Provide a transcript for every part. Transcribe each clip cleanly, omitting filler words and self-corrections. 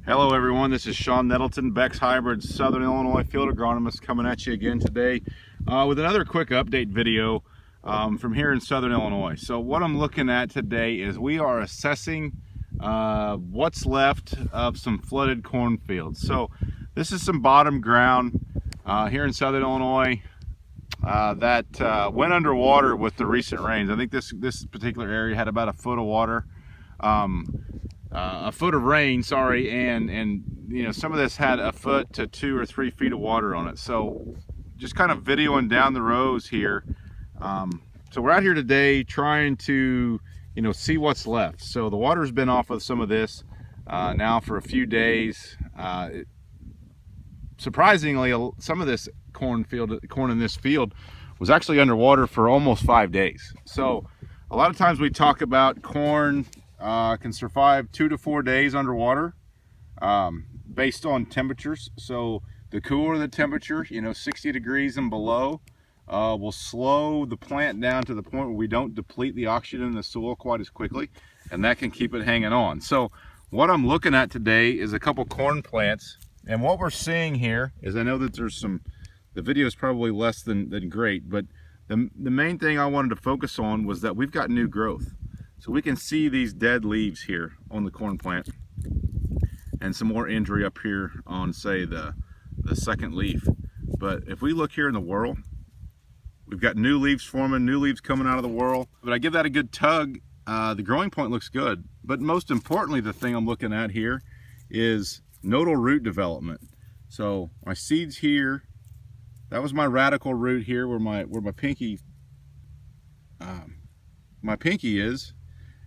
Hello everyone, this is Sean Nettleton, Beck's Hybrid Southern Illinois Field Agronomist, coming at you again today with another quick update video from here in Southern Illinois. So what I'm looking at today is we are assessing what's left of some flooded cornfields. So this is some bottom ground here in Southern Illinois that went underwater with the recent rains. I think this particular area had about a foot of water. A foot of rain, sorry, and you know, some of this had a foot to 2 or 3 feet of water on it. So just kind of videoing down the rows here. So we're out here today trying to, you know, see what's left. So the water's been off of some of this now for a few days. Surprisingly, some of this corn in this field was actually underwater for almost 5 days. So a lot of times we talk about corn can survive 2 to 4 days underwater based on temperatures. So the cooler the temperature, you know, 60 degrees and below, will slow the plant down to the point where we don't deplete the oxygen in the soil quite as quickly, and that can keep it hanging on. So what I'm looking at today is a couple corn plants, and what we're seeing here is, I know that there's some, the video is probably less than great, but the main thing I wanted to focus on was that we've got new growth. So we can see these dead leaves here on the corn plant, and some more injury up here on, say, the second leaf. But if we look here in the whorl, we've got new leaves forming, new leaves coming out of the whorl. But I give that a good tug. The growing point looks good. But most importantly, the thing I'm looking at here is nodal root development. So my seeds here, that was my radical root here where my pinky is.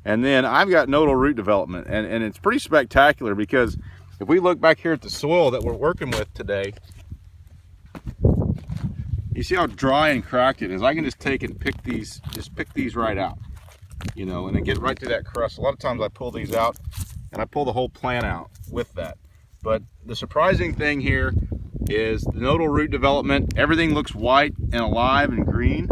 And then I've got nodal root development, and it's pretty spectacular, because if we look back here at the soil that we're working with today, you see how dry and cracked it is. I can just take and pick these right out, you know, and then get right through that crust. A lot of times I pull these out, and I pull the whole plant out with that. But the surprising thing here is the nodal root development. Everything looks white and alive and green.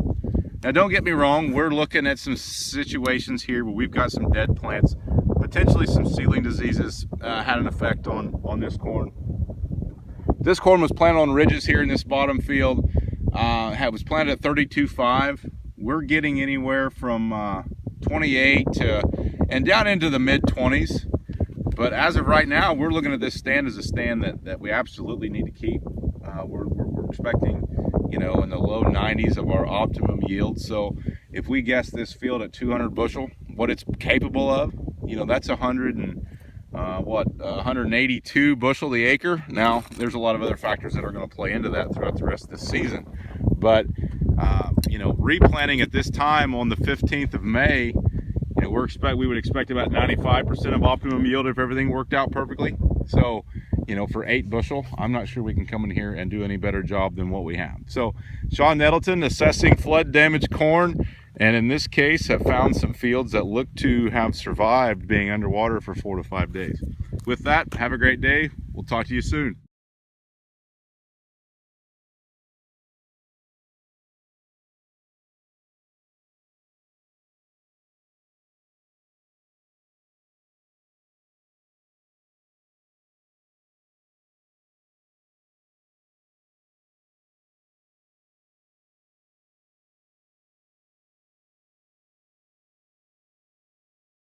Now don't get me wrong, we're looking at some situations here where we've got some dead plants. Potentially some seedling diseases had an effect on this corn. This corn was planted on ridges here in this bottom field. It was planted at 32.5. We're getting anywhere from 28 to, and down into the mid-20s. But as of right now, we're looking at this stand as a stand that we absolutely need to keep. We're expecting, you know, in the low 90s of our optimum yield. So if we guess this field at 200 bushel, what it's capable of, you know, that's 182 bushel the acre. Now there's a lot of other factors that are going to play into that throughout the rest of the season, but you know, replanting at this time on the 15th of May, you know, we would expect about 95% of optimum yield if everything worked out perfectly. So, you know, for 8 bushel, I'm not sure we can come in here and do any better job than what we have. So Sean Nettleton, assessing flood damaged corn, and in this case have found some fields that look to have survived being underwater for 4 to 5 days. With that, have a great day. We'll talk to you soon.